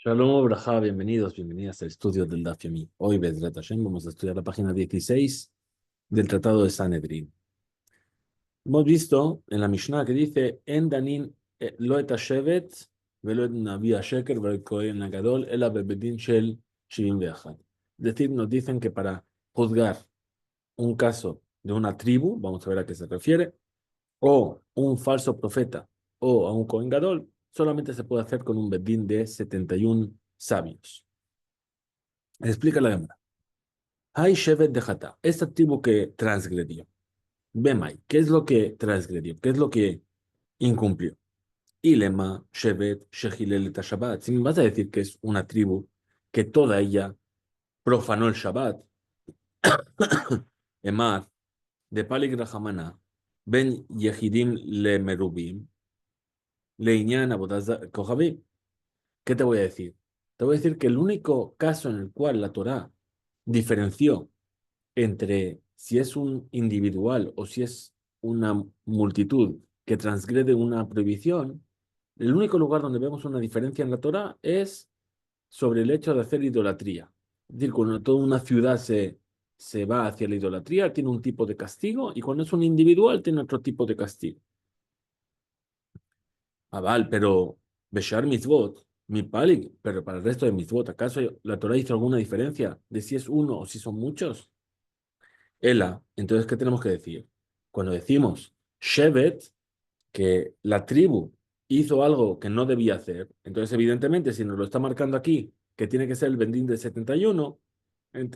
Shalom, Brajá, bienvenidos, bienvenidas al estudio del Daf Yomi. Hoy, Bezrat Hashem, vamos a estudiar la página 16 del Tratado de Sanedrín. Hemos visto en la Mishnah que dice, En Danin lo et Hashevet, velo et Navi Sheker, velo Kohen Agadol, ela bebedin shel shivim ve'achad. Es decir, nos dicen que para juzgar un caso de una tribu, vamos a ver a qué se refiere, o un falso profeta, o a un Kohen Gadol, solamente se puede hacer con un bedín de 71 sabios. Explica la Gemara. Hay Shevet de Hatá, esta tribu que transgredió. Bemay, ¿qué es lo que transgredió? ¿Qué es lo que incumplió? Ilema, Shevet, Shehilel et Shabbat. Si me vas a decir que es una tribu que toda ella profanó el Shabbat, Emar, de Palik Rahamana, Ben Yehidim le Merubim, Leinyan Abodaz Kohabib. ¿Qué te voy a decir? Te voy a decir que el único caso en el cual la Torá diferenció entre si es un individual o si es una multitud que transgrede una prohibición, el único lugar donde vemos una diferencia en la Torá es sobre el hecho de hacer idolatría. Es decir, cuando toda una ciudad se va hacia la idolatría, tiene un tipo de castigo, y cuando es un individual, tiene otro tipo de castigo. Vale, pero Beshar Mitzvot, mi pali, pero para el resto de Mitzvot, ¿acaso la Torá hizo alguna diferencia de si es uno o si son muchos? Ela, entonces, ¿qué tenemos que decir? Cuando decimos Shevet, que la tribu hizo algo que no debía hacer, entonces, evidentemente, si nos lo está marcando aquí, que tiene que ser el Bendín de 71,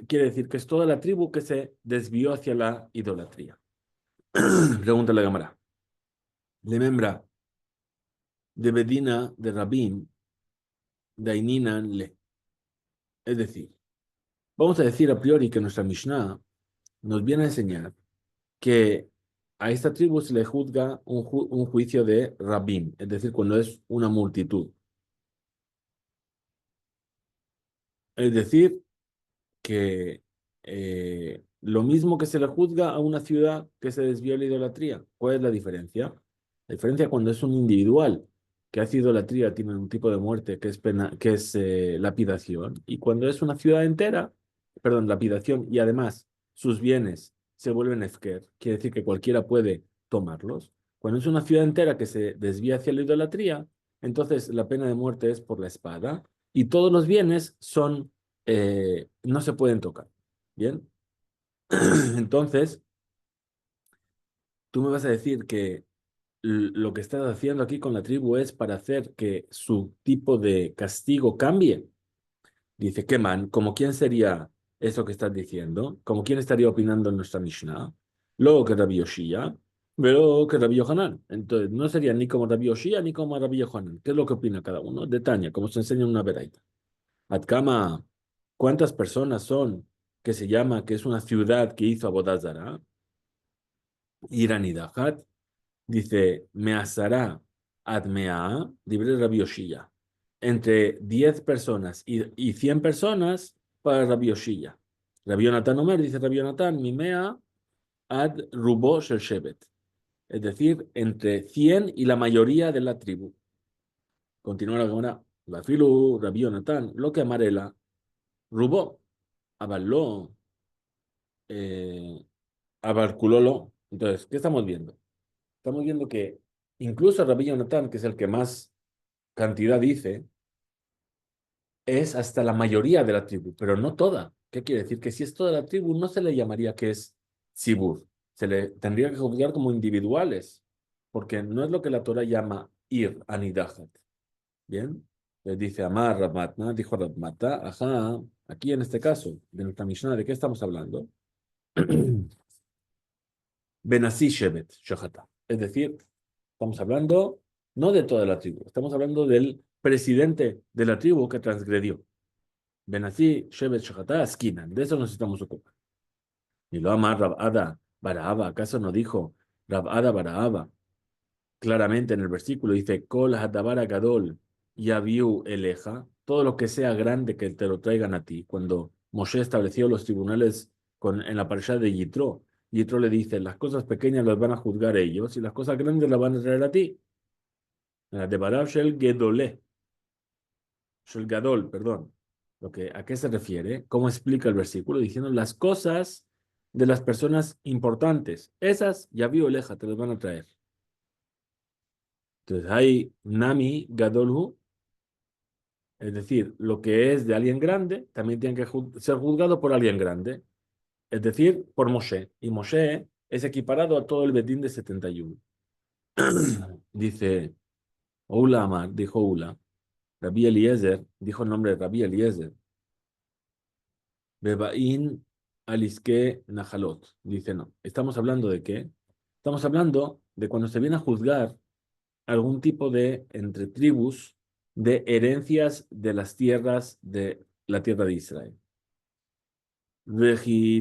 quiere decir que es toda la tribu que se desvió hacia la idolatría. Pregúntale a la cámara. Le membra de Bedina de Rabin, Daininan le. Es decir, vamos a decir a priori que nuestra Mishnah nos viene a enseñar que a esta tribu se le juzga un juicio de rabim, es decir, cuando es una multitud. Es decir, que lo mismo que se le juzga a una ciudad que se desvió de la idolatría. ¿Cuál es la diferencia? La diferencia cuando es un individual que hace idolatría tiene un tipo de muerte que es pena, que es lapidación, y cuando es una ciudad entera, perdón, lapidación, y además sus bienes se vuelven efker, quiere decir que cualquiera puede tomarlos. Cuando es una ciudad entera que se desvía hacia la idolatría, entonces la pena de muerte es por la espada y todos los bienes son no se pueden tocar. ¿Bien? Entonces, tú me vas a decir que lo que estás haciendo aquí con la tribu es para hacer que su tipo de castigo cambie. Dice, ¿qué man? ¿Como quién sería eso que estás diciendo? ¿Como quién estaría opinando en nuestra Mishnah? Luego que Rabbi Yoshia, luego que Rabbi Yohanan. Entonces, no sería ni como Rabbi Yoshia ni como Rabbi Yohanan. ¿Qué es lo que opina cada uno? De Tania, como se enseña en una veraita. Atkama, ¿cuántas personas son que se llama que es una ciudad que hizo Abodazara? Iranidahat, dice, Measara Admea, libre Rabbi Yoshia. Entre 10 personas y 100 personas para Rabbi Yoshia. Rabbi Yonatan Omer, dice Rabbi Yonatan, Mimea ad rubo shel shevet. Es decir, entre 100 y la mayoría de la tribu. Continúa la cámara. La filu Rabbi Yonatan, lo que amarela, rubo, avaló, eh, abarculolo. Entonces, ¿qué estamos viendo? Estamos viendo que incluso Rabbi Yonatan, que es el que más cantidad dice, es hasta la mayoría de la tribu, pero no toda. ¿Qué quiere decir? Que si es toda la tribu, no se le llamaría que es Sibur. Se le tendría que juzgar como individuales, porque no es lo que la Torah llama Ir Anidahat. ¿Bien? Les dice Amar Rabmatna, dijo Rabmata, ajá, aquí en este caso, de nuestra Mishnah, ¿de qué estamos hablando? Benasí Shevet, Shohata. Es decir, estamos hablando no de toda la tribu, estamos hablando del presidente de la tribu que transgredió. Benasí Shevet, Shohata, Skinan. De eso nos estamos ocupando. Y lo ama Rabada Barahaba. ¿Acaso no dijo Rabada Barahaba? Claramente en el versículo dice, Kol Hadabara Gadol Yaviu Eleja. Todo lo que sea grande que te lo traigan a ti. Cuando Moshe estableció los tribunales en la parashá de Yitro, Yitro le dice, las cosas pequeñas las van a juzgar ellos y las cosas grandes las van a traer a ti. La de Barav Shel Gedoleh. Shel Gadol, perdón. ¿A qué se refiere? ¿Cómo explica el versículo? Diciendo las cosas de las personas importantes. Esas, ya vi oleja, te las van a traer. Entonces hay Nami Gadolhu, es decir, lo que es de alguien grande, también tiene que ser juzgado por alguien grande, es decir, por Moshe. Y Moshe es equiparado a todo el Bedín de 71. Dice, Oula Amar, dijo Ula, Rabbi Eliezer, dijo el nombre de Rabbi Eliezer, Bebaín Aliske Najalot. Dice, no, ¿estamos hablando de qué? Estamos hablando de cuando se viene a juzgar algún tipo de, entre tribus, de herencias de las tierras de la tierra de Israel.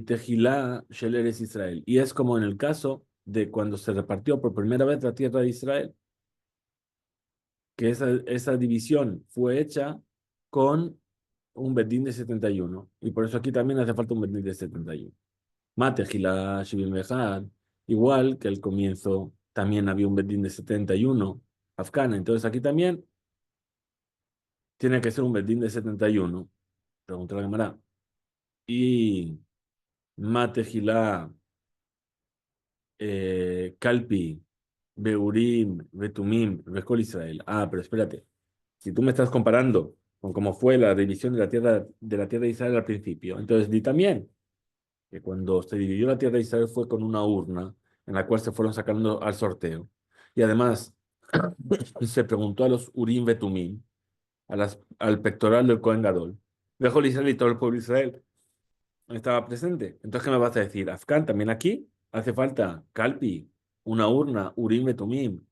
Tejilá Shel Eretz Israel. Y es como en el caso de cuando se repartió por primera vez la tierra de Israel, que esa división fue hecha con un bedín de 71. Y por eso aquí también hace falta un bedín de 71. Matejilá Shivim Echad, igual que al comienzo también había un bedín de 71, Afgana. Entonces aquí también tiene que ser un bedín de 71. Pregunta la Gemara. Y Matejilá Calpi, Beurim, Betumim, Bekol Israel. Ah, pero espérate. Si tú me estás comparando con cómo fue la división de la tierra de Israel al principio, entonces di también que cuando se dividió la tierra de Israel fue con una urna en la cual se fueron sacando al sorteo. Y además se preguntó a los Urim Betumim, al pectoral del Cohen Gadol, dejó Israel y todo el pueblo de Israel estaba presente. Entonces, ¿qué me vas a decir? Afgan, también aquí hace falta Calpi, una urna, Urim Betumim,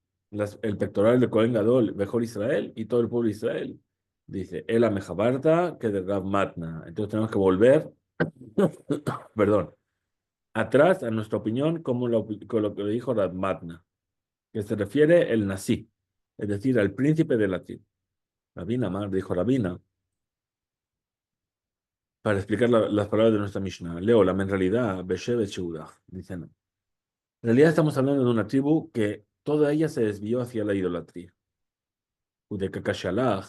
el pectoral de Cohen Gadol, mejor Israel y todo el pueblo de Israel. Dice, el Amejabarta que de Rav Matna. Entonces tenemos que volver, perdón, atrás a nuestra opinión con lo que le dijo Rav Matna, que se refiere el Nasi, es decir, al príncipe de la tribu. Rabina Mar dijo Rabina, para explicar las palabras de nuestra Mishnah. Leo, la en realidad, Beshevet Sheudach. Dice no. En realidad estamos hablando de una tribu que toda ella se desvió hacia la idolatría. De Kakashalach,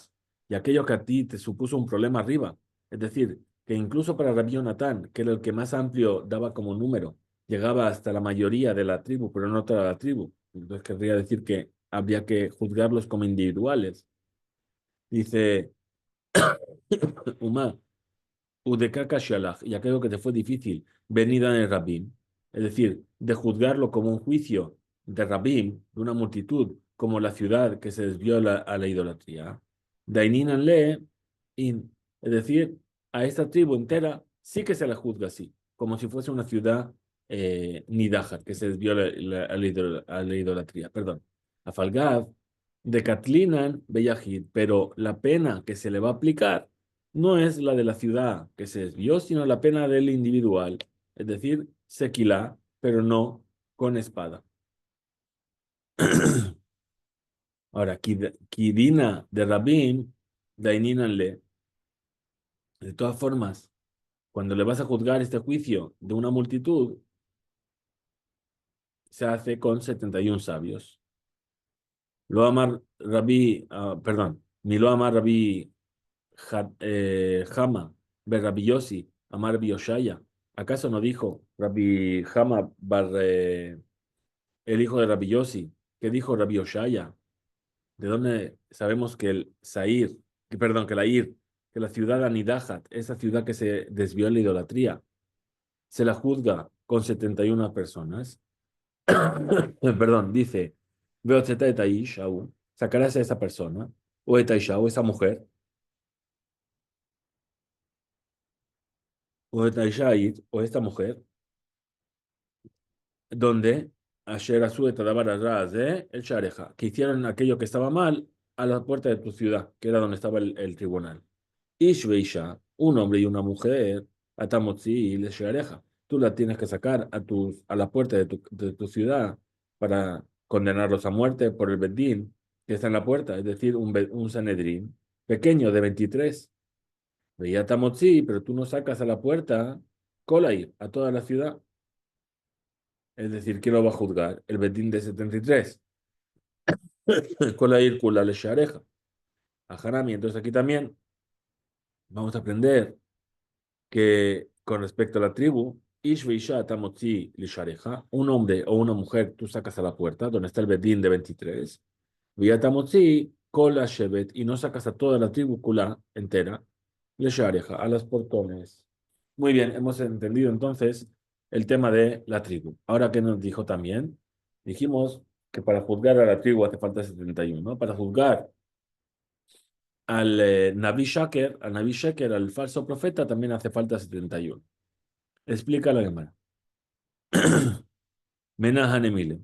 y aquello que a ti te supuso un problema arriba. Es decir, que incluso para Rabbi Jonatán, que era el que más amplio daba como número, llegaba hasta la mayoría de la tribu, pero no toda la tribu. Entonces querría decir que habría que juzgarlos como individuales. Dice Umar, Udekaka Shalach, y aquello que te fue difícil, venida en el Rabim, es decir, de juzgarlo como un juicio de Rabim, de una multitud, como la ciudad que se desvió a la idolatría. Daininan le, es decir, a esta tribu entera sí que se la juzga así, como si fuese una ciudad Nidahat, que se desvió a la idolatría. Perdón. A Falgad, de Katlinan Beyahid, pero la pena que se le va a aplicar no es la de la ciudad que se desvió, sino la pena del individual, es decir, sequilá, pero no con espada. Ahora, Kidina de Rabin, Daininanle, de todas formas, cuando le vas a juzgar este juicio de una multitud, se hace con 71 sabios. Lo amar Rabbi, perdón, ni lo amar Rabbi Jama, Ber Rabbi Yossi, amar Rabbi Yoshaya. ¿Acaso no dijo Rabbi Jama bar, el hijo de Rabbi Yossi? ¿Qué dijo Rabbi Yoshaya? ¿De dónde sabemos que el Sair, perdón, que la Ir, que la ciudad Anidahat, esa ciudad que se desvió en la idolatría, se la juzga con 71 personas? Perdón, dice, veo Etaish aún, sacarás a esa persona, o Etaisha, o esa mujer, o Etaisha, o esta mujer, donde Asher Asu Etadabar el Shareja, que hicieron aquello que estaba mal a la puerta de tu ciudad, que era donde estaba el tribunal. Ish veisha, un hombre y una mujer, atamotzi y le Shareja. Tú la tienes que sacar a la puerta de tu ciudad para condenarlos a muerte por el Bedín que está en la puerta, es decir, un Sanedrín pequeño de 23. Veía Tamotzi, pero tú no sacas a la puerta Kolair, a toda la ciudad. Es decir, ¿quién lo va a juzgar? El Bedín de 73. Kolair Kula le Shareja. A Hanami, entonces aquí también Vamos a aprender que con respecto a la tribu, Ish veisha tamotzi lishareja, un hombre o una mujer tú sacas a la puerta, donde está el bedín de 23, vía tamotzi kola shevet, y no sacas a toda la tribu kula entera, lishareja, a los portones. Muy bien, hemos entendido entonces el tema de la tribu. Ahora, ¿qué nos dijo también? Dijimos que para juzgar a la tribu hace falta 71, ¿no? Para juzgar al Naví Sheker, al falso profeta, también hace falta 71. Explica la Gemara. Mena Hanemile.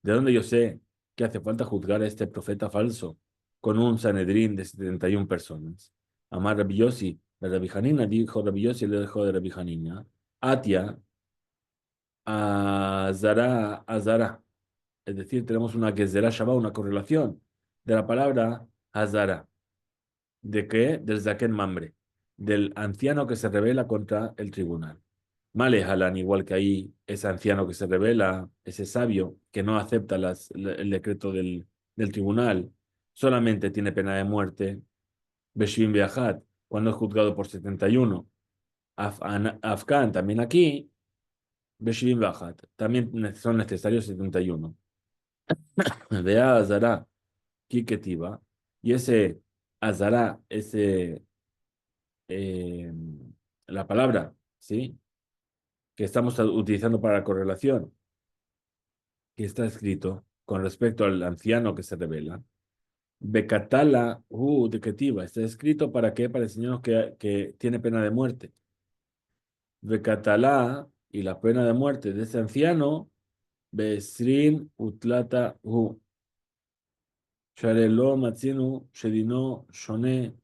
¿De dónde yo sé que hace falta juzgar a este profeta falso con un Sanedrín de 71 personas? Amar Rabbi Yossi, la Rabbi Hanina, dijo Rabbi Yossi, le dijo de Rabbi Hanina. Atia, Azara, Azara. Es decir, tenemos una Gezerá Shabbat, una correlación de la palabra Azara. ¿De qué? Del Zaken Mambre, del anciano que se rebela contra el tribunal. Male Halan, igual que ahí, ese anciano que se rebela, ese sabio que no acepta el decreto del tribunal, solamente tiene pena de muerte. Beshvin Beahat, cuando es juzgado por 71. Afkan, también aquí, Beshvin Beahat, también son necesarios 71. Vea Azara, Kiketiva, y ese Azara, eh, la palabra, ¿sí? Que estamos utilizando para la correlación, que está escrito con respecto al anciano que se revela. Bekatala, de Ketiva, está escrito para qué? Para enseñarnos que tiene pena de muerte. Bekatala, y la pena de muerte de ese anciano, Besrin Utlata Sharelo Matzinu Shedino Shone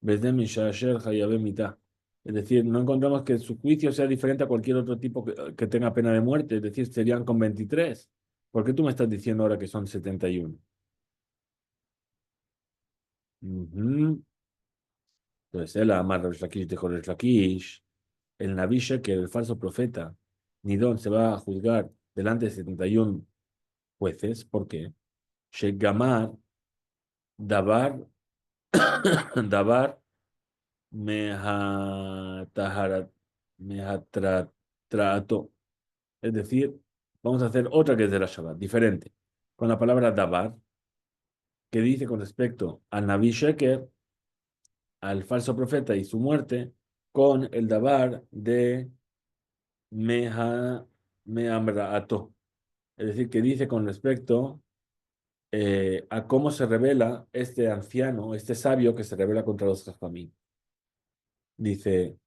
Bezdem Shasher Hayabe Mitá. Es decir, no encontramos que su juicio sea diferente a cualquier otro tipo que tenga pena de muerte. Es decir, serían con 23. ¿Por qué tú me estás diciendo ahora que son 71? Ujú. Entonces, él amar Resh Lakish dijo Resh Lakish, el Naví que el falso profeta, Nidón se va a juzgar delante de 71 jueces. ¿Por qué? Shegamar, Dabar, Dabar, Mehataharat, Mehatratrato. Es decir, vamos a hacer otra que es de la Shabbat, diferente. Con la palabra Dabar, que dice con respecto al Naví Sheker, al falso profeta y su muerte, con el Dabar de Meha, Mehamraato. Es decir, que dice con respecto a cómo se revela este anciano, este sabio que se revela contra los Jajamim. Dice,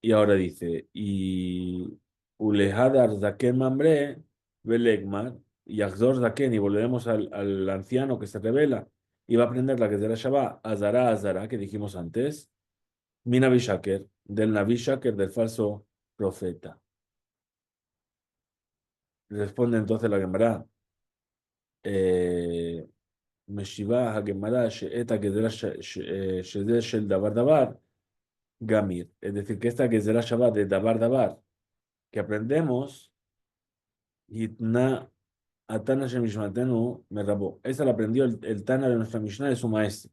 y ahora dice, y Ulehadar Zaken Mamre, Belegmar, y Yachzor Zaken, y volveremos al anciano que se revela, y va a aprender la que es de la Shabbat, Azara, Azara, que dijimos antes, Mina Bishaker, del Naví Shaker, del falso profeta. Responde entonces la Gemara, eh, Meshiva Hagemara, Sheeta Gezerah Sheze Shel Dabar Dabar, Gamir. Es decir, que esta Gezerah Shabbat de Dabar Dabar, que aprendemos, Yitna Atana Shemishmatenu Merabó. Esa la aprendió el Tana de nuestra Mishnah de su maestro.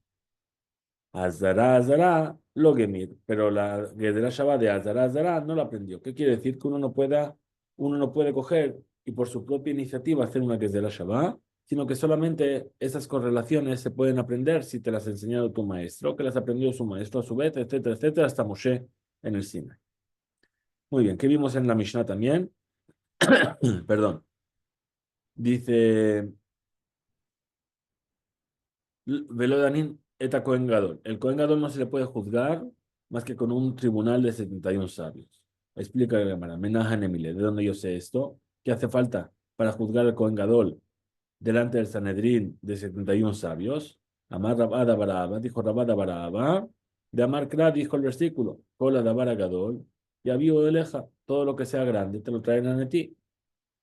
Azara, Azara, lo Gemir. Pero la Gezerah Shabbat de Azara, Azara no la aprendió. ¿Qué quiere decir? Que uno no puede coger y por su propia iniciativa hacer una Gezerah Shabbat, sino que solamente esas correlaciones se pueden aprender si te las ha enseñado tu maestro, que las aprendió su maestro a su vez, etcétera, etcétera, hasta Moshe en el Sinai. Muy bien, ¿qué vimos en la Mishnah también? Perdón. Dice, Velodanin eta Cohen Gadol. El Cohen Gadol no se le puede juzgar más que con un tribunal de 71 sabios. Explica la Gemara, Menajan Emile, ¿de dónde yo sé esto? ¿Qué hace falta para juzgar al Cohen Gadol delante del Sanedrín de 71 sabios? Amar Rabada Baraba, dijo Rabada Baraba. De Amar Kra, dijo el versículo, Cola de Abara Gadol, y vivo de leja, todo lo que sea grande te lo traen a ti.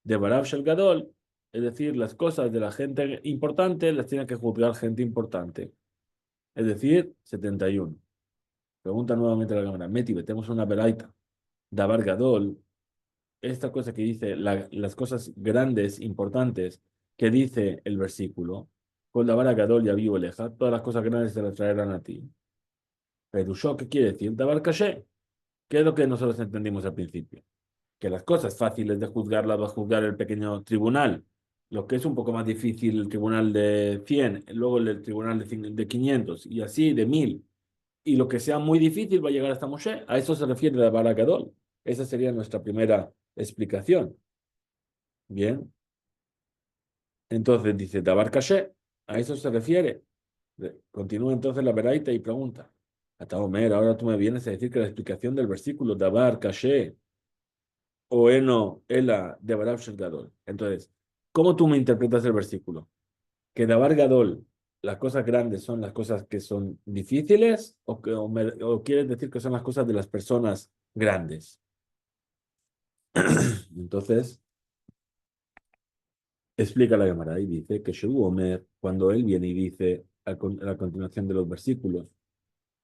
De Barab Shel Gadol, es decir, las cosas de la gente importante las tiene que juzgar gente importante. Es decir, 71. Pregunta nuevamente la cámara. Meti, tenemos una veraita. Dabar Gadol, esta cosa que dice, las cosas grandes, importantes, que dice el versículo, con Dabar Gadol y Abiu Eleja, todas las cosas grandes se las traerán a ti. Perushó, ¿qué quiere decir? Dabar caché. ¿Qué es lo que nosotros entendimos al principio? Que las cosas fáciles de juzgar las va a juzgar el pequeño tribunal. Lo que es un poco más difícil, el tribunal de 100, luego el tribunal de 500 y así de 1000. Y lo que sea muy difícil va a llegar hasta Moshe. A eso se refiere la Bala Gadol. Esa sería nuestra primera explicación. Bien. Entonces dice Dabar Kashe. A eso se refiere. Continúa entonces la Beraita y pregunta. Ataomer, ahora tú me vienes a decir que la explicación del versículo Dabar Kashe o Eno Ela de Barab Shel Gadol. Entonces, ¿cómo tú me interpretas el versículo? ¿Que Dabar Gadol, las cosas grandes son las cosas que son difíciles o quieres decir que son las cosas de las personas grandes? Entonces, explica la Gemara y dice que Shehu Omer, cuando él viene y dice a la continuación de los versículos,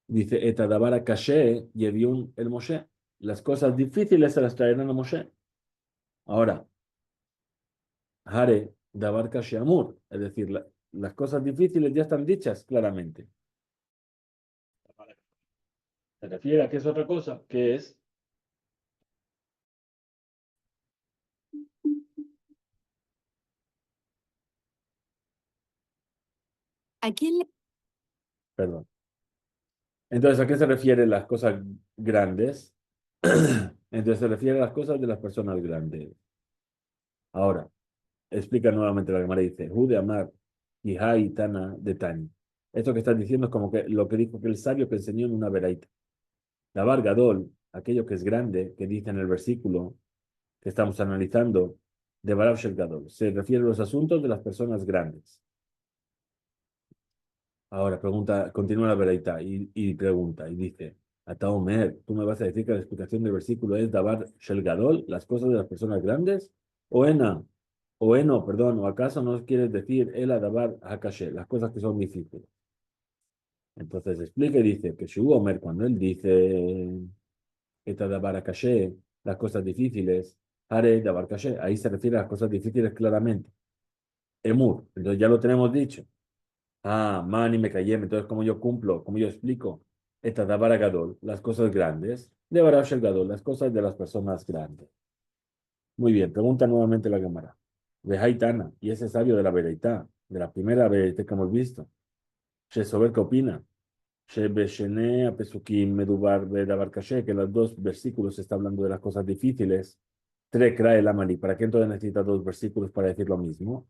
dice, Etadabara Kashe Yeviun el Moshe. Las cosas difíciles se las traerán a Moshe. Ahora, Hare Dabar Kashe Amur, es decir, las cosas difíciles ya están dichas claramente. Se refiere a que es otra cosa, que es, ¿a quién le... Perdón. Entonces, ¿a qué se refieren las cosas grandes? Entonces, se refiere a las cosas de las personas grandes. Ahora, explica nuevamente la Gemara y dice, Jude Amar y Hai Tana de Tani. Esto que estás diciendo es como que lo que dijo que el sabio que enseñó en una veraita. La Gadol, aquello que es grande, que dice en el versículo que estamos analizando, de Barav Shel Gadol, se refiere a los asuntos de las personas grandes. Ahora pregunta, continúa la veraita y pregunta y dice, Ataomer, ¿tú me vas a decir que la explicación del versículo es Dabar Shel Gadol, las cosas de las personas grandes? O Ena, o Eno, perdón, o acaso no quieres decir Ela Dabar Hakashe, las cosas que son difíciles. Entonces explica y dice que Shu Omer, cuando él dice Eta Dabar Hakashe, las cosas difíciles, Hare Dabar Kashe, ahí se refiere a las cosas difíciles claramente. Emur, entonces ya lo tenemos dicho. Ah, Mani me callé, entonces como yo cumplo, como yo explico, esta Dabara Gadol, las cosas grandes, de Barash el Gadol, las cosas de las personas grandes. Muy bien, pregunta nuevamente la Gemara. De Haitana, y ese sabio de la Bereitá, de la primera Bereitá que hemos visto. Shesober, ¿qué opina? Shebeshene Apesukim Medubar Bedabar Kashe, que los dos versículos está hablando de las cosas difíciles. Trekra el Amali, ¿para qué entonces necesita dos versículos para decir lo mismo?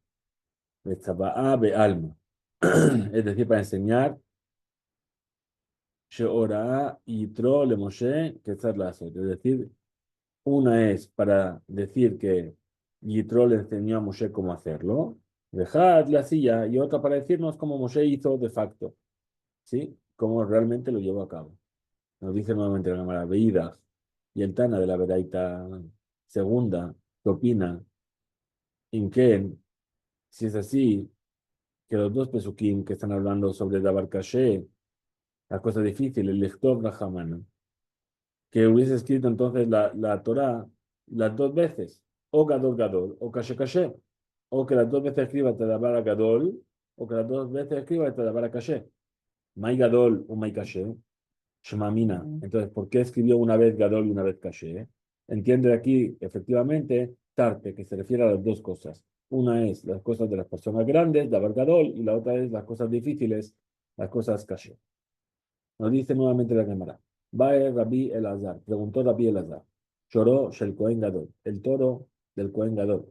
Betzabaa be alma. Es decir, para enseñar Sheorah y Tro le Moshe que es decir, una es para decir que Yitro le enseñó a Moshe cómo hacerlo, dejad la silla, y otra para decirnos cómo Moshe hizo de facto, ¿sí? Cómo realmente lo llevó a cabo. Nos dice nuevamente la cámara Veídas y el Tana de la Veraita segunda, ¿qué opina? ¿En qué? Si es así, que los dos pesukim que están hablando sobre Dabar Kashe, la cosa difícil, el Lechtov Rahamana, que hubiese escrito entonces la Torá las dos veces, o Gadol Gadol, o Kashe Kashe, o que las dos veces escriba Tadabara Gadol, o que las dos veces escriba Tadabara Kashe. Mai Gadol o Mai Kashe, Shemamina. Entonces, ¿por qué escribió una vez Gadol y una vez Kashe? Entiende aquí, efectivamente, Tarte, que se refiere a las dos cosas. Una es las cosas de las personas grandes, Dabar Gadol, y la otra es las cosas difíciles, las cosas Kashe. Nos dice nuevamente la Gemara. Bae Rabbi Elazar. Preguntó Rabbi Elazar. Lloró Shel Cohen Gadol. El toro del Cohen Gadol.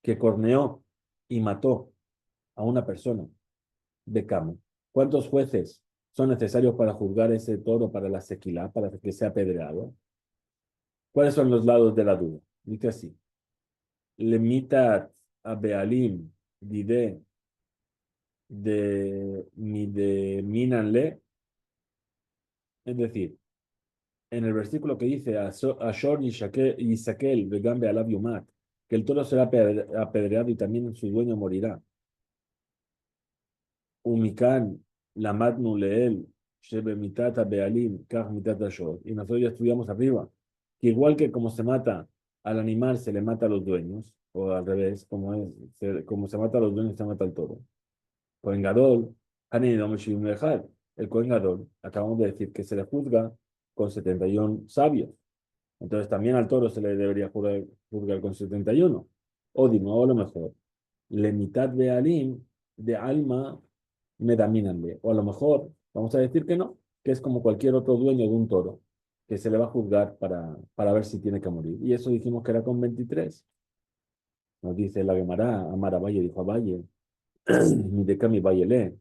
Que corneó y mató a una persona de Camo. ¿Cuántos jueces son necesarios para juzgar ese toro para la sequilá, para que sea apedreado? ¿Cuáles son los lados de la duda? Dice así. Lemitat a Bealim dide de Minanle. Es decir, en el versículo que dice Ashor y Sakel Begambe Alab Yumat, que el toro será apedreado y también su dueño morirá. Umikan Lamadnu Leel Shebe Mitata Bealim Kach Mitata Ashor. Y nosotros ya estudiamos arriba que igual que como se mata al animal, se le mata a los dueños, o al revés, como se mata a los dueños, se mata al toro. Cohen Gadol, Hani Dom Shivim Echad. el Kohen Gadol, acabamos de decir que se le juzga con 71 sabios. Entonces también al toro se le debería juzgar con 71. O de nuevo, a lo mejor, le mitad de alim, de alma, me damínanle. O a lo mejor, vamos a decir que no, que es como cualquier otro dueño de un toro, que se le va a juzgar para ver si tiene que morir. Y eso dijimos que era con 23. Nos dice la Gemara, Amar a Valle dijo a Valle, ni de Cami Valle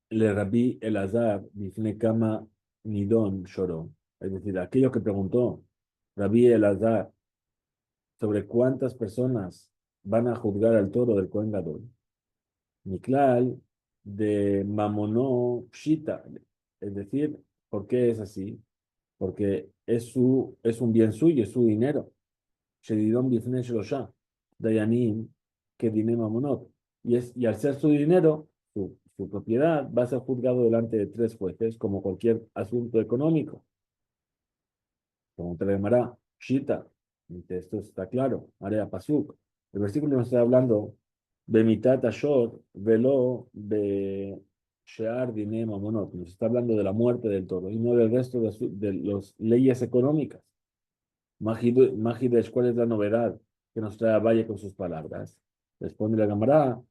le rabí Elazar, difne Kama Nidón lloró. Es decir, aquello que preguntó Rabí Elazar sobre cuántas personas van a juzgar al toro del Kohen Gadol. Miklal de Mamonó Shita. Es decir, ¿por qué es así? Porque es un bien suyo, es su dinero. Shedidón Bifne Shlosha. Dayanim, que dine Mamonot. Y al ser su dinero, su propiedad, va a ser juzgado delante de tres jueces, como cualquier asunto económico. Como te llamará, Shita. Esto está claro. Area Pasuk. El versículo nos está hablando de mitad Ashor, velo de Shear Dine Mamonot. Nos está hablando de la muerte del toro y no del resto de las leyes económicas. Magidesh, ¿cuál es la novedad que nos trae a Valle con sus palabras? Responde la Gemara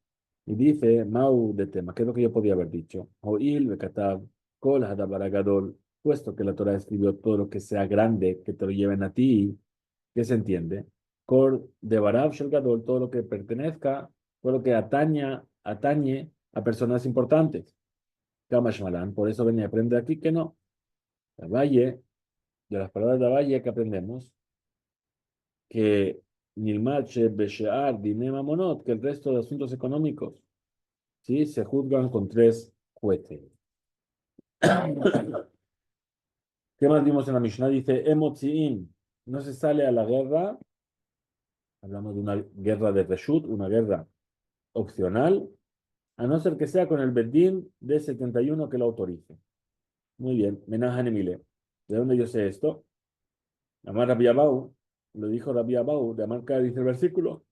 y dice, Mau de tema, ¿qué es lo que yo podía haber dicho? Oil, Bekatab, Kol Hadabaragadol, puesto que la Torah escribió todo lo que sea grande, que te lo lleven a ti, ¿qué se entiende? Kol de Barab Shel Gadol, todo lo que pertenezca, todo lo que atañe a personas importantes. Kamash Malan, por eso venía a aprender aquí que no. La Valle, de las palabras de Valle que aprendemos, que Nilmache, Beshear, Dinema Monot, que el resto de asuntos económicos, ¿sí? Se juzgan con tres jueces. ¿Qué más vimos en la Mishnah? Dice, Emotziim, no se sale a la guerra, hablamos de una guerra de Reshut, una guerra opcional, a no ser que sea con el Bedín de 71 que lo autorice. Muy bien, Menahan Emile. ¿De dónde yo sé esto? Amar Rabbi Abau, lo dijo Rabbi Abau, de Amar dice el versículo.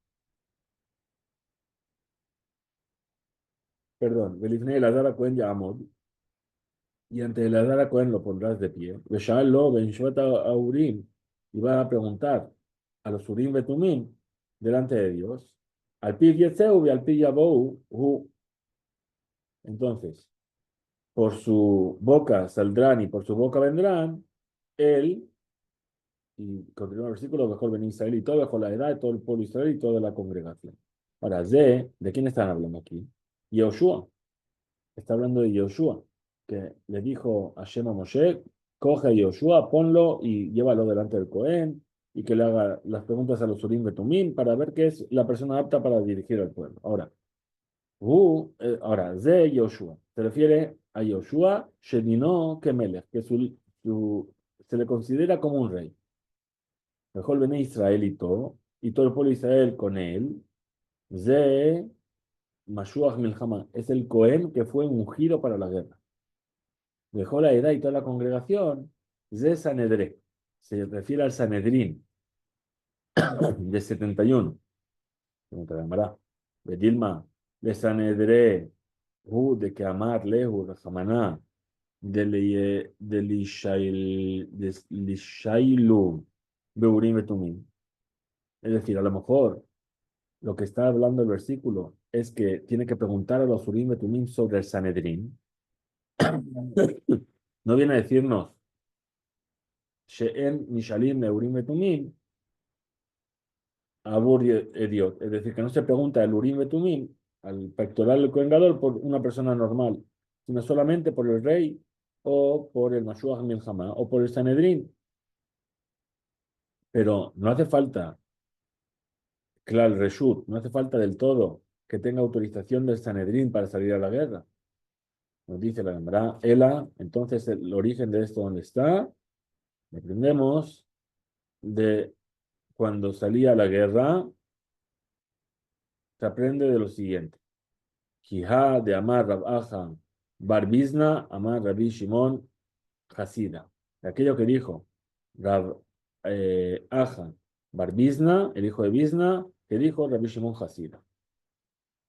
Perdón, Belifnei Lazara Cohen Yamod, y ante el Hadar a Cohen lo pondrás de pie. Veshaalo ben a Urim, y va a preguntar a los Urim Betumim delante de Dios. Al pi Yetzeu y al pi Yabou, entonces, por su boca saldrán y por su boca vendrán, él, y continúa el versículo, mejor Ben Israel y todo, bajo la edad de todo el pueblo de Israel y toda la congregación. Ahora, ¿de quién están hablando aquí? Yoshua. Está hablando de Yoshua, que le dijo a Shema Moshe, coge a Yoshua, ponlo y llévalo delante del Cohen y que le haga las preguntas a los Urim Betumim para ver qué es la persona apta para dirigir al pueblo. Ahora, Ze Yoshua, se refiere a Yoshua, Shedino Kemelech, que se le considera como un rey. Mejor viene Israel y todo el pueblo de Israel con él. Ze Mashuach Milhama, es el Cohen que fue ungido para la guerra. Dejó la edad y toda la congregación de Sanedré. Se refiere al Sanedrín de 71. Como te llamará. De Dilma, de Sanedré, de que amar lehu, Rajamaná, de Lishailu, Beurim Betumim. Es decir, a lo mejor lo que está hablando el versículo es que tiene que preguntar a los Urim Betumim sobre el Sanedrín. No viene a decirnos She'en Nishalim Neurim Betumim, Abur Ediot. Es decir, que no se pregunta el Urim Betumim, al pectoral del Kohen Gadol, por una persona normal, sino solamente por el rey o por el Mashuach Milhamá o por el Sanedrín. Pero no hace falta, claro, Reshut, no hace falta del todo que tenga autorización del Sanedrín para salir a la guerra. Nos dice la Gemara, Ela, entonces el origen de esto, ¿dónde está? Aprendemos de cuando salía a la guerra, se aprende de lo siguiente. Jihá de Amar Rab Aja Barbizna, Amar Rabbi Shimon Hasida. Aquello que dijo Rab Aja Barbizna, el hijo de Bizna, que dijo Rabbi Shimon Hasida.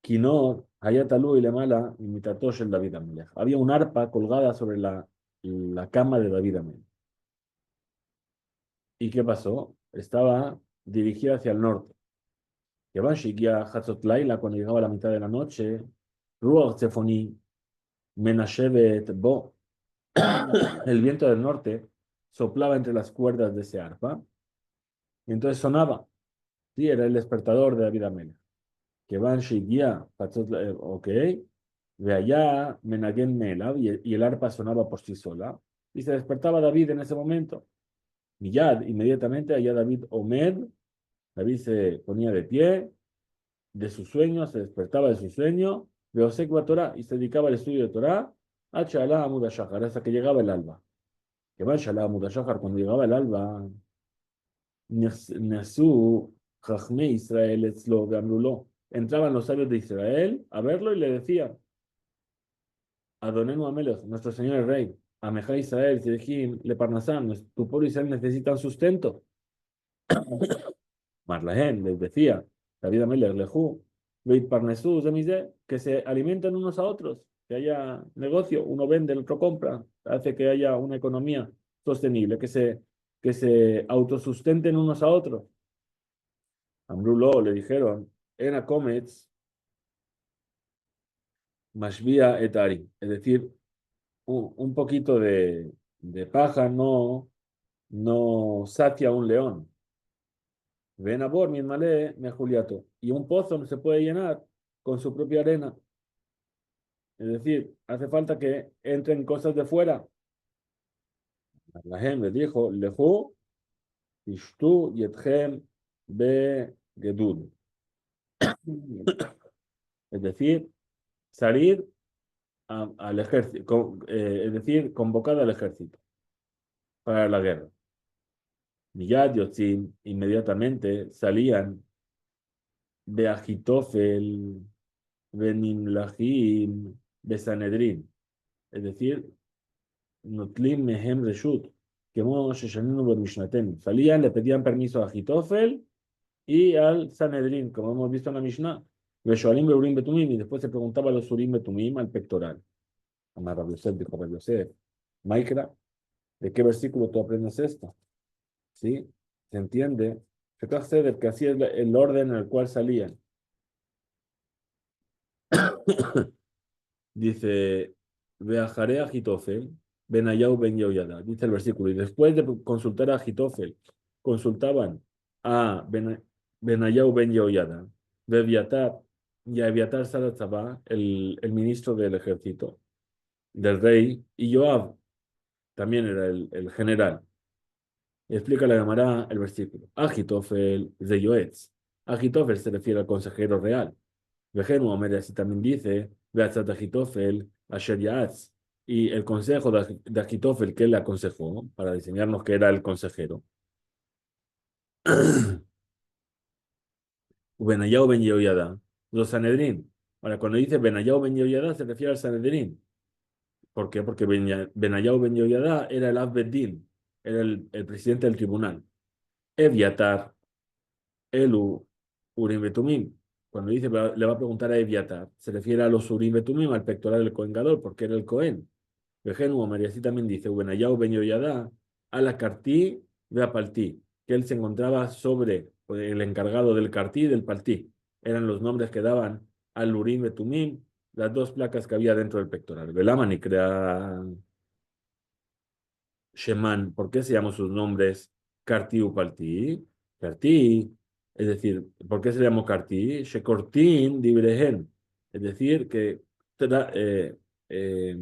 Kinor Hayatalu y Lemala, imitatosh el David Amelech. Había un arpa colgada sobre la cama de David Amelech. ¿Y qué pasó? Estaba dirigida hacia el norte. Kevan Shigia Hatzot Laila, cuando llegaba a la mitad de la noche, Ruach Tzefoni Menashevet Bo, el viento del norte soplaba entre las cuerdas de ese arpa, y entonces sonaba. Sí, era el despertador de David Amelech. Kevan Shigia Hatzot Laila, ok. De allá Menagen Melav, y el arpa sonaba por sí sola. Y se despertaba David en ese momento. Miyad, inmediatamente, allá David Omed, David se ponía de pie de su sueño, se despertaba de su sueño, Beosekba Torah, y se dedicaba al estudio de Torah, Hachalá Amud Shahar, hasta que llegaba el alba. Que vaya Shalá Amud Shahar, cuando llegaba el alba, Nesu Chachmei Israel Etzlo Gamrulo. Entraban los sabios de Israel a verlo y le decían, Adonenu Amelech, nuestro Señor el Rey, Amejá Israel, Tzedejim, Le Parnasán, tu pueblo Israel necesitan sustento. Marlahem les decía, David Amelech, Lejú, Beit Parnesú, Zemizé, que se alimenten unos a otros, que haya negocio, uno vende, el otro compra, hace que haya una economía sostenible, que se autosustenten unos a otros. Amrulo le dijeron, Ena Comets, Mashvia etari, es decir, un poquito de paja no sacia un león. Ven a Bor, mi malé, me Juliato. Y un pozo no se puede llenar con su propia arena. Es decir, hace falta que entren cosas de fuera. La gente dijo, Lehu, Ishtu, Yetchem, Be, Gedud. Es decir, salir al ejército, es decir, convocar al ejército para la guerra. Miyad Yotzim, inmediatamente salían de Agitofel, Benimlahim, Besanedrin. Es decir, Notlim Mehem Reshut, que salían, le pedían permiso a Agitofel y al Sanedrín, como hemos visto en la Mishnah. Beshoalim Beurim Betumim, y después se preguntaba a los Urim Betumim al pectoral. Amar Rabbi Yosef dijo Rabbi Yosef, Maikra, ¿de qué versículo tú aprendes esto? ¿Sí? ¿Se entiende? Que así es el orden en el cual salían. Dice, Beajaré a Agitofel, Benayau Ben Yehoyada, dice el versículo, y después de consultar a Agitofel, consultaban a Benayau Ben Yehoyada, de Eviatar, y a Eviatar Saratzabá, el ministro del ejército, del rey, y Joab, también era el general. Y explica la llamará el versículo. Agitofel de Yoetz. Agitofel se refiere al consejero real. Vejenu Omer así también dice, Beatzat Agitofel, Asher Yaatz. Y el consejo de Agitofel que él le aconsejó, para enseñarnos que era el consejero. Benayao Ben Yehoyada, los Sanedrín. Ahora, cuando dice Benayao Ben Yehoyada, se refiere al Sanedrín. ¿Por qué? Porque Benayao Ben Yehoyada era el Abbeddin, era el presidente del tribunal. Eviatar, Elu, Urim Betumim. Cuando dice, le va a preguntar a Eviatar, se refiere a los Urim Betumim, al pectoral del Cohen Gadol, porque era el Cohen. Vejenu, María así también dice, Benayao Ben Yehoyada, a la Cartí, ve a Paltí, que él se encontraba sobre el encargado del Cartí y del Paltí. Eran los nombres que daban al Urim Betumim, las dos placas que había dentro del pectoral. Velaman y crea Sheman, ¿por qué se llaman sus nombres Cartí u Paltí? Cartí, es decir, ¿por qué se llamó Cartí? Shekortin dibrehen, es decir, que eh, eh,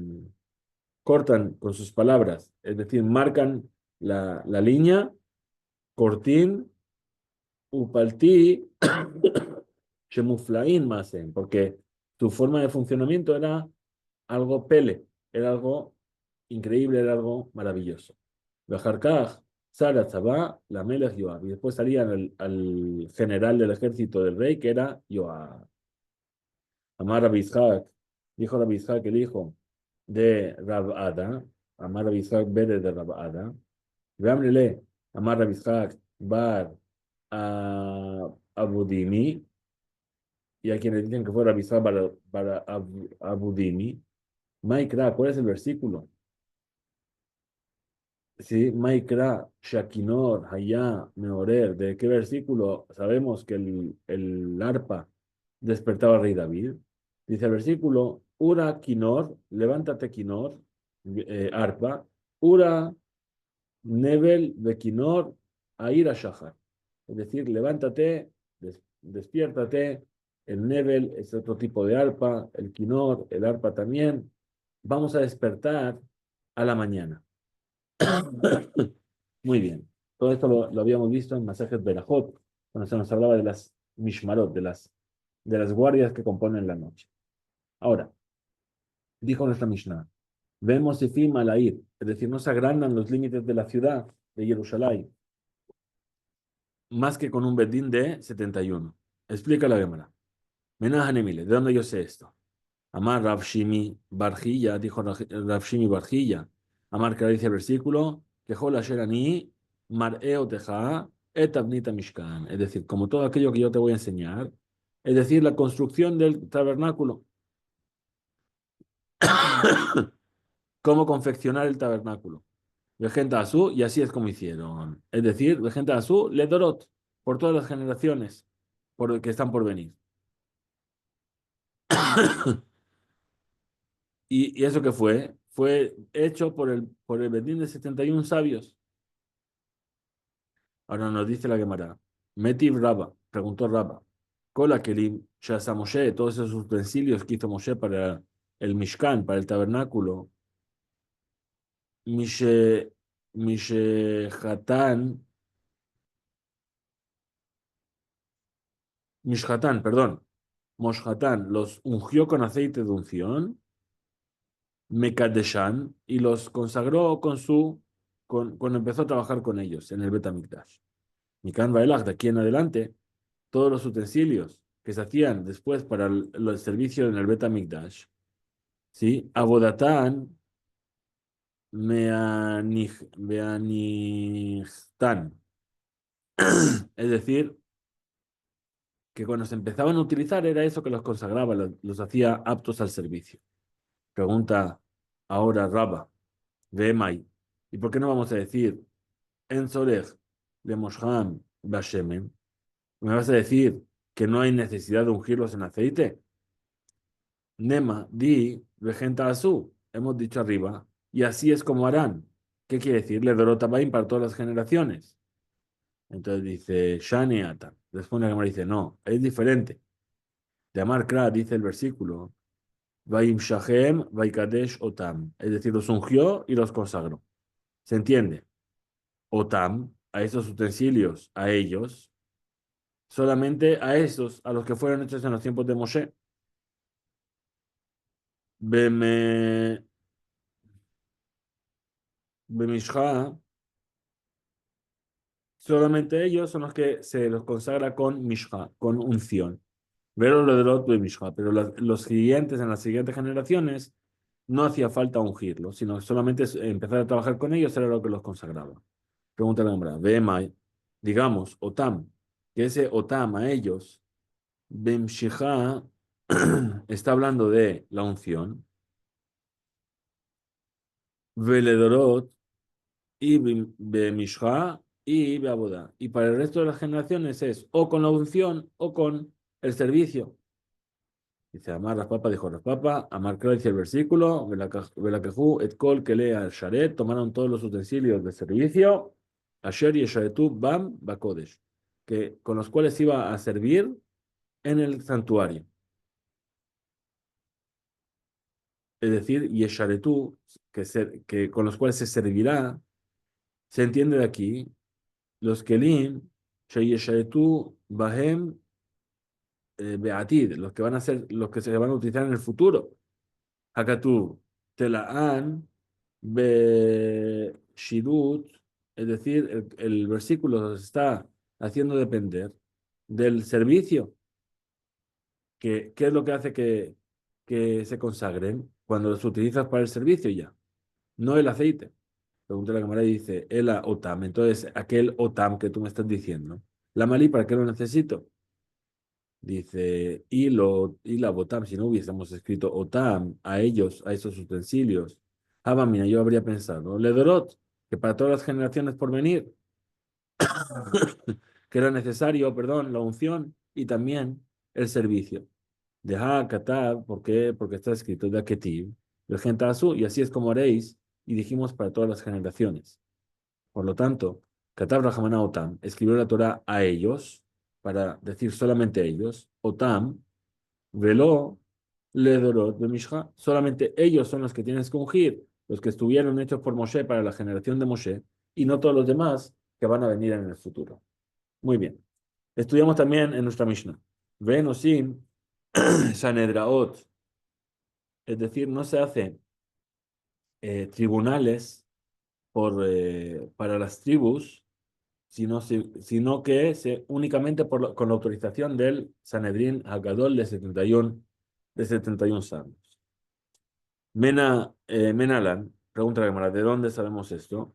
cortan con sus palabras, es decir, marcan la línea, cortín, upaltí, shemuflaín masen, porque su forma de funcionamiento era algo pele, era algo increíble, era algo maravilloso. Bejarkaj, Sara Tzabá, la Melech Yoab, y después salían al general del ejército del rey, que era Yoab. Amar Rabbi Ishaq, dijo Rabbi Ishaq, el hijo de Rabada, Amar Rabbi Ishaq, Bede de Rabada, Gamlele, Amar Rabbi Ishaq, Bar Abudimi, y a quienes dicen que fue Rabbi Isaac Abudimi. Maikra, ¿cuál es el versículo? Sí, Maikra, Shakinor, Hayá, Meorer. ¿De qué versículo sabemos que el arpa despertaba al rey David? Dice el versículo, Ura Kinor, levántate Kinor, arpa, Ura Nebel Bekinor, Aira Shahar. Es decir, levántate, despiértate. El Nebel es otro tipo de arpa, el Kinor, el arpa también. Vamos a despertar a la mañana. Muy bien. Todo esto lo habíamos visto en Masajes Berajot, cuando se nos hablaba de las Mishmarot, de las guardias que componen la noche. Ahora, dijo nuestra Mishnah, vemos Sifim al ir, es decir, no se agrandan los límites de la ciudad de Jerusalén, más que con un bedín de 71. Explica la Gemara. Menahanemile, ¿de dónde yo sé esto? Amar Rav Shimi Barjilla, dijo Rav Shimi Barjilla. Amar, que dice el versículo, que Jola Sherani Mar'eo Teja et Abnita Mishkan. Es decir, como todo aquello que yo te voy a enseñar, es decir, la construcción del tabernáculo. Cómo confeccionar el tabernáculo. Vegenta Azú, y así es como hicieron. Es decir, Vegenta Azú, Ledorot, por todas las generaciones que están por venir. ¿Y eso qué fue? Fue hecho por el Bedín de 71 sabios. Ahora nos dice la Gemara. Metiv Rabba, preguntó Rabba. Kola Kelim, Shasa Moshe, todos esos utensilios que hizo Moshe para el Mishkan, para el tabernáculo. Mishe, Mishe Hatán, Mishhatán, perdón. Moshatán los ungió con aceite de unción. Mekadeshan, y los consagró cuando empezó a trabajar con ellos en el Betamikdash. Mikan Baelach, de aquí en adelante, todos los utensilios que se hacían después para el servicio en el Betamikdash, ¿sí? Abodatán Meanihtan. Es decir, que cuando se empezaban a utilizar era eso que los consagraba, los hacía aptos al servicio. Pregunta ahora Rabba, Vemai, ¿y por qué no vamos a decir en Sorech de Mosham Bashemen? ¿Me vas a decir que no hay necesidad de ungirlos en aceite? Nema, di, vegenta azú. Hemos dicho arriba. Y así es como harán. ¿Qué quiere decir? Le dorotabaim para todas las generaciones. Entonces dice, Shani Ata. Responde la Gemara dice, no, es diferente. De Amar Kra dice el versículo, Vaim Shahem, Vaikadesh Otam. Es decir, los ungió y los consagró. ¿Se entiende? Otam, a esos utensilios, a ellos, solamente a esos, a los que fueron hechos en los tiempos de Moshe. Beme, Bemishcha, solamente ellos son los que se los consagra con Mishcha, con unción. Pero lo de los de Mishcha, pero los siguientes, en las siguientes generaciones, no hacía falta ungirlos, sino solamente empezar a trabajar con ellos era lo que los consagraba. Pregunta la hembra, Bemai, digamos, Otam, que ese Otam a ellos, Bemshija, está hablando de la unción, Veledorot, y Bemishja y Beaboda. Y para el resto de las generaciones es o con la unción o con el servicio. Dice Amar Raspapa, dijo Raspapa, Amar Kra dice el versículo, Velakehu, et kol que lea el sharet, tomaron todos los utensilios de servicio, Asher y Sharetu Bam Bakodesh, que con los cuales iba a servir en el santuario. Es decir, Yesharetu, que con los cuales se servirá, se entiende de aquí, los Kelim, Sheyesharetu Bahem Beatid, los que van a ser, los que se van a utilizar en el futuro. Hakatu, Telaan, Shidut, es decir, el versículo nos está haciendo depender del servicio. ¿Qué es lo que hace que se consagren? Cuando los utilizas para el servicio ya, no el aceite. Pregunta la cámara y dice, el otam, entonces aquel otam que tú me estás diciendo, la malí, ¿para qué lo necesito? Dice, y la botam, si no hubiésemos escrito otam a ellos, a esos utensilios. Mira, yo habría pensado, Ledorot, que para todas las generaciones por venir, que era necesario, perdón, la unción y también el servicio. De Katab, ¿por qué? Porque está escrito de Aketiv, el Gentasu, y así es como haréis, y dijimos para todas las generaciones. Por lo tanto, Katab Rahmana Otam escribió la Torah a ellos, para decir solamente a ellos, Otam, Velo, Ledorot de Mishra, solamente ellos son los que tienes que ungir, los que estuvieron hechos por Moshe para la generación de Moshe, y no todos los demás que van a venir en el futuro. Muy bien. Estudiamos también en nuestra Mishnah. Venosim Sanedraot, es decir, no se hacen tribunales para las tribus, sino que únicamente con la autorización del Sanedrín Hagadol de 71 sabios. Menalan, pregunta la Gemara, ¿de dónde sabemos esto?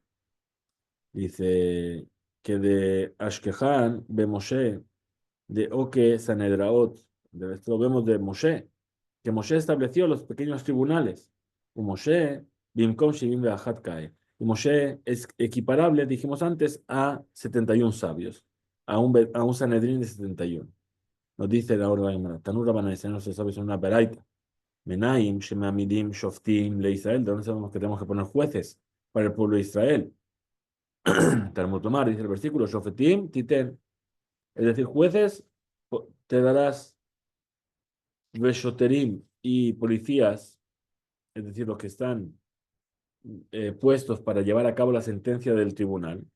Dice que de Ashkehan, de Moshe, de Oke Sanedraot, de esto lo vemos de Moshe, que Moshe estableció los pequeños tribunales. Y Moshe, Bimkom Shivim Ve'achat Kae. Y Moshe es equiparable, dijimos antes, a 71 sabios, a un Sanedrín de 71. Nos dice la Ora Gemara, Tanura van a enseñar los sabios en una beraita. Menaim, Shemamidim, Shoftim, Le Israel, ¿de dónde sabemos que tenemos que poner jueces para el pueblo de Israel? Talmud Lomar, dice el versículo, Shofetim, Titen, es decir, jueces te darás, Veshoterim y policías, es decir, los que están puestos para llevar a cabo la sentencia del tribunal,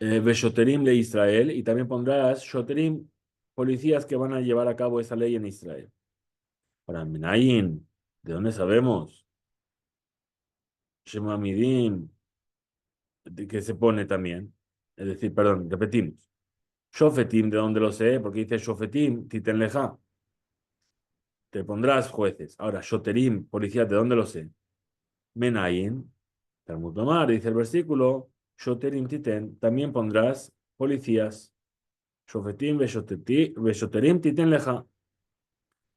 Veshoterim de Israel, y también pondrás Shoterim, policías que van a llevar a cabo esa ley en Israel. Para Menaim, ¿de dónde sabemos? Shemamidim, que se pone también. Es decir, perdón, repetimos. Shofetim, ¿de dónde lo sé? Porque dice Shofetim, Titenleja. Te pondrás jueces. Ahora, Shoterim, policías, ¿de dónde lo sé? Menayin, Talmud Lomar, dice el versículo, Shoterim Titen, también pondrás policías. Shofetim, Veshoterim Titenleja.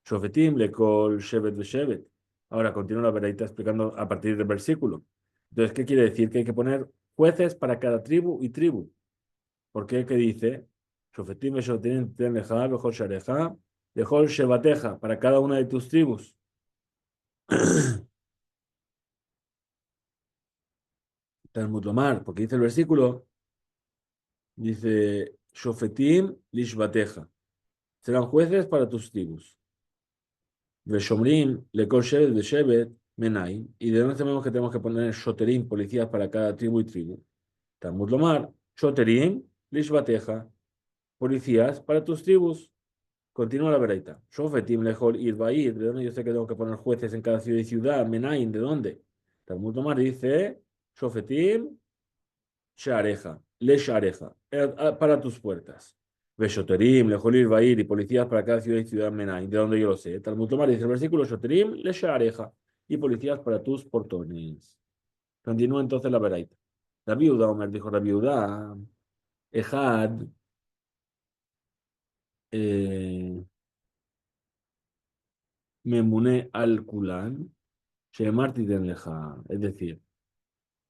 Shofetim, Lekol, Shevet, Veshevet. Ahora continúa la veraita explicando a partir del versículo. Entonces, ¿qué quiere decir? Que hay que poner jueces para cada tribu y tribu. ¿Por qué? ¿Qué dice? Shofetim Veshoterim Titenleja, Bejol Shareja, Bejol Shevateja, para cada una de tus tribus. Talmud Lomar, porque dice el versículo, dice, Shofetim lishbateja, serán jueces para tus tribus. Veshomrim lekol shevet veshevet menai, y de dónde sabemos que tenemos que poner shoterim, policías para cada tribu y tribu. Talmud Lomar, shoterim lishbateja, policías para tus tribus. Continúa la veraita. Shofetim lejol ir ir, ¿de dónde yo sé que tengo que poner jueces en cada ciudad y ciudad? Menaim, ¿de dónde? Talmud Lomar dice, Shofetim Shareja, le Shareja, para tus puertas. Veshoterim, Lejolir, Bair y policías para cada ciudad y ciudad Menai, de donde yo lo sé. Talmud Tomar dice el versículo, Shoterim, le Shareja, y policías para tus portones. Continúa entonces la veraita. La viuda, Omer dijo la viuda, Ejad, eh, Memune al Kulan, Shemarti Leja, es decir,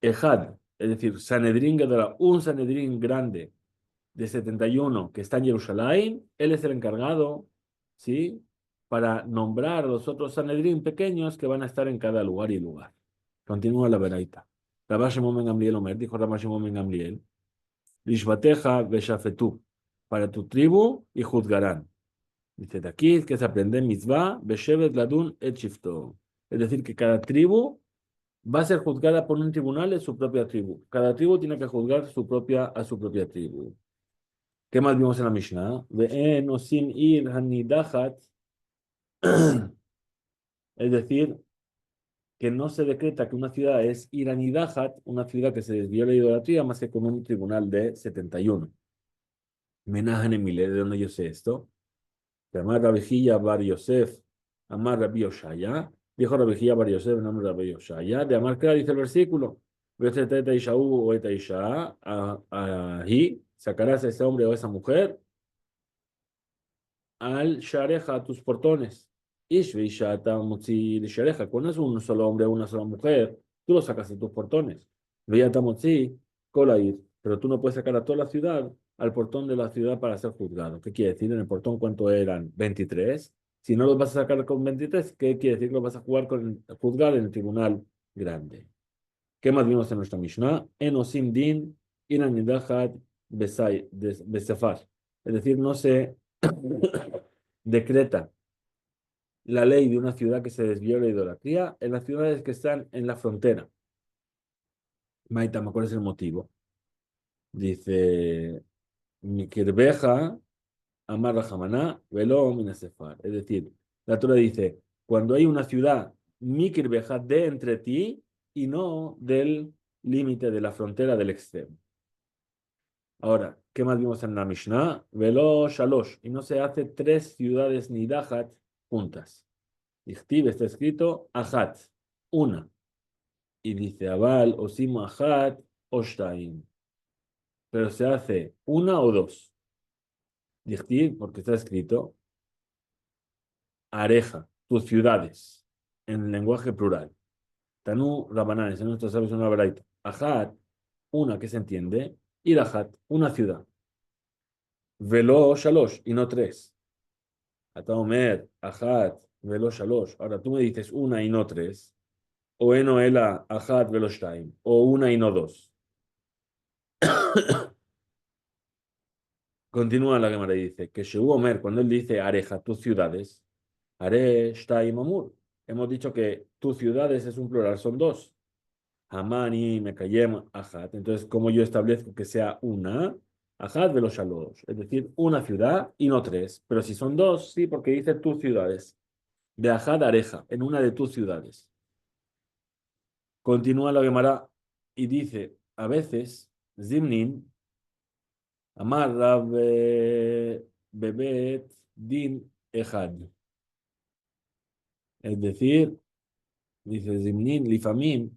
Ejad, es decir, Sanedrín Gadara, un Sanedrín grande de 71 que está en Jerusalén, él es el encargado, ¿sí? Para nombrar a los otros Sanedrín pequeños que van a estar en cada lugar y lugar. Continúa la veraita. Rabbi Shimon ben Gamliel Omer, dijo Rabbi Shimon ben Gamliel, Lishbateja beshafetú, para tu tribu y juzgarán. Dice de aquí que se aprende mitzvah beshevet ladun et shifto. Es decir, que cada tribu va a ser juzgada por un tribunal de su propia tribu. Cada tribu tiene que juzgar a su propia tribu. ¿Qué más vimos en la Mishnah? Ve'en o sin ir hanidachat, es decir, que no se decreta que una ciudad es iranidahat, una ciudad que se desvió de la idolatría, más que con un tribunal de 71. Menajan Emile, ¿de dónde yo sé esto? De Amar Rabijilla Bar Yosef, Amar Rabbi Oshaya, dijo Rabijilla Bar Yosef, nombre de Rabbi Oshaya, de Amar Kra, dice el versículo, Eta Ishaú o Eta Isha, ahí sacarás a ese hombre o a esa mujer al shareja, a tus portones. Ish veishata motzi de shareja. Cuando es un solo hombre o una sola mujer, tú lo sacas de tus portones. Veiyata motzi, kolair. Pero tú no puedes sacar a toda la ciudad al portón de la ciudad para ser juzgado. ¿Qué quiere decir? En el portón, ¿cuánto eran? 23. Si no los vas a sacar con 23, ¿qué quiere decir? Lo vas a juzgar en el tribunal grande. ¿Qué más vimos en nuestra Mishnah? Enosim din inan nidachat besefar. Es decir, no se decreta la ley de una ciudad que se desvió de la idolatría en las ciudades que están en la frontera. Maitama, ¿cuál es el motivo? Dice, Mikirbeja amar Rahamaná velo minasefar. Es decir, la Torah dice, cuando hay una ciudad Mikirbeja de entre ti y no del límite de la frontera del extremo. Ahora, ¿qué más vimos en la Mishnah? Velo Shalosh. Y no se hace tres ciudades Nidahat juntas. Ichtib está escrito Ahat, una. Y dice Abal, Osim Ahat, Oshtaim. Pero se hace una o dos. Ichtib, porque está escrito Areja, tus ciudades, en lenguaje plural. Tanu Rabananes, en nuestros sabios una braita. Ahat, una que se entiende. Y Rahat, una ciudad. Velo Shalosh, y no tres. Ataomer, Ahat, Velo Shalosh. Ahora tú me dices una y no tres. O eno ela Ahat Velo Shtaim. O una y no dos. Continúa la Gemara y dice que Shehu Omer, cuando él dice Areja, tus ciudades, Are Shtaim Amur. Hemos dicho que tus ciudades es un plural, son dos. Hamani, Mekayem, Ahat. Entonces, ¿cómo yo establezco que sea una? Ahat Velo Shalosh. Es decir, una ciudad y no tres. Pero si son dos, sí, porque dice tus ciudades. De Ahat Areja, en una de tus ciudades. Continúa la Gemara y dice, a veces, Zimnin, Amar Rab Bebet Din Ejad. Es decir, dice Zimnin, Lifamim,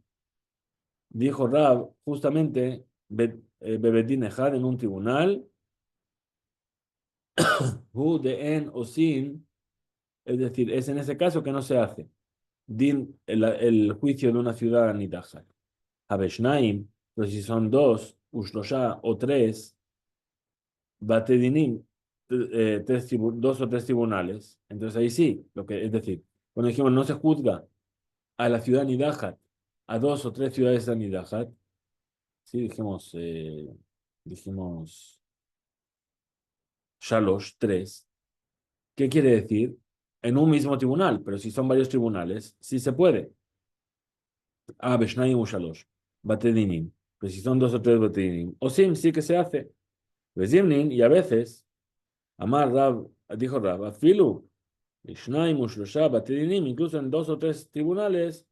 dijo Rab, justamente, Bebet Din Ejad en un tribunal, Hu de En o Sin, es decir, es en ese caso que no se hace. Din, el juicio de una ciudad Nidajat. Habeshnaim, pero si son dos, Ushlosha o tres, Batedinim, dos o tres tribunales. Entonces ahí sí, es decir, cuando dijimos no se juzga a la ciudad Nidahat, a dos o tres ciudades de Nidahat, sí dijimos Shalosh, tres. ¿Qué quiere decir? En un mismo tribunal, pero si son varios tribunales, sí se puede. Ah, Beshnayim u Shalosh, Batedinim. Pero si son dos o tres Batedinim. O Sim, sí que se hace. Bezimnin, y a veces, Amar Rab, dijo Rab, Afilu. Ishnaim Ushlosha Batedinim, incluso en dos o tres tribunales,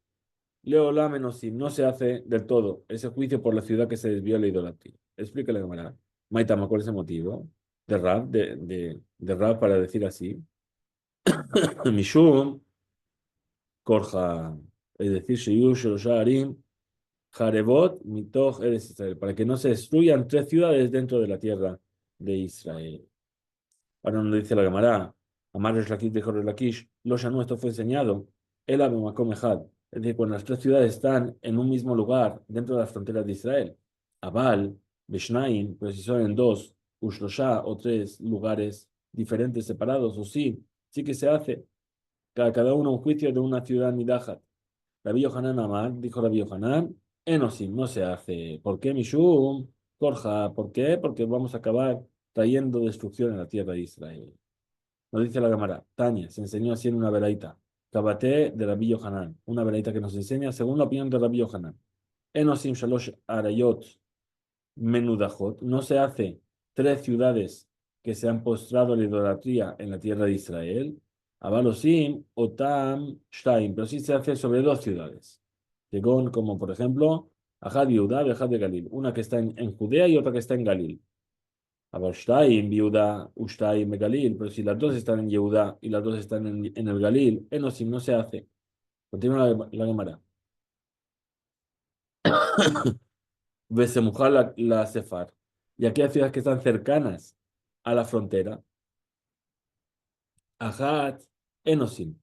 Leolam Enosim, no se hace del todo ese juicio por la ciudad que se desvió la idolatría. Explícale de manera. Maitama, ¿cuál es el motivo? De Rab, de Rab para decir así. Mishum, Korja, es decir, Sheyush Shelosha Arim, Jarebot, Mitoch, Eres Israel, para que no se destruyan tres ciudades dentro de la tierra de Israel. Ahora nos dice la Gemara, Amar Resh Lakish dijo Resh Lakish, Lo Shanu, esto fue enseñado, El Abemakom Ejad, es decir, cuando las tres ciudades están en un mismo lugar dentro de las fronteras de Israel, Abal, Beshnaim, pero si son en dos, Ushlosha o tres lugares diferentes, separados, o sí, sí que se hace, cada uno un juicio de una ciudad Nidahat. Rabbi Yohanan Amar, dijo Rabbi Yohanan, Enosim, no se hace. ¿Por qué, Mishum? Korja, ¿por qué? Porque vamos a acabar trayendo destrucción a la tierra de Israel. Nos dice la Gemara, Tania, se enseñó así en una veraita. Kabaté de Rabbi Yohanan, una veraita que nos enseña según la opinión de Rabbi Yohanan. Enosim Shalosh Arayot Menudajot, no se hace tres ciudades que se han postrado a la idolatría en la tierra de Israel. Abalosim, Otam, Shtaim, pero sí se hace sobre dos ciudades. Según, como por ejemplo, Ajad Yehuda y Ajad de Galil, una que está en Judea y otra que está en Galil. Abal Shtaim, Yehuda, Ushtaim, Galil, pero si las dos están en Yehuda y las dos están en el Galil, Enosim no se hace. Continúa la Gemara. Besemujal la Sefar. Y aquellas ciudades que están cercanas a la frontera, Ajat, enosim.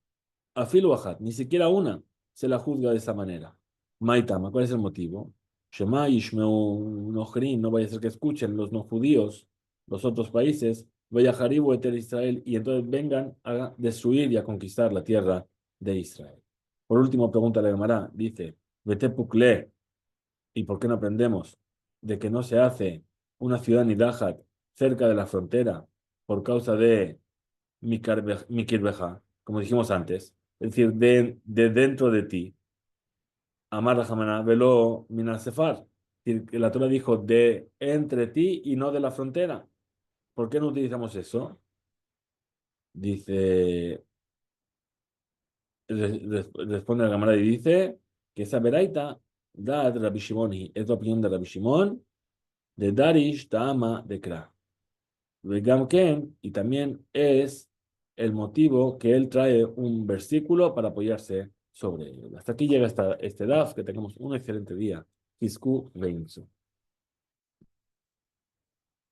Afilu ajat, ni siquiera una se la juzga de esa manera. Maitama, ¿cuál es el motivo? Shema Yishmeu Nohrin, no vaya a ser que escuchen los no judíos, los otros países, vaya Haribu eter Israel, y entonces vengan a destruir y a conquistar la tierra de Israel. Por último, pregunta la Gemara, dice, Vete Pukle, ¿y por qué no aprendemos de que no se hace una ciudad Nidahat cerca de la frontera por causa de Mikirbeja, como dijimos antes? Es decir, de dentro de ti. Amar Rahamana, velo minasefar. Es decir, que la Torah dijo de entre ti y no de la frontera. ¿Por qué no utilizamos eso? Dice, responde la cámara y dice que esa veraita da de Rabbi Shimon y es la opinión de Rabbi Shimon de Darish Tama de Kra. Vegam Ken, y también es el motivo que él trae un versículo para apoyarse sobre él. Hasta aquí llega este DAF, que tengamos un excelente día. Kisku Veinsu.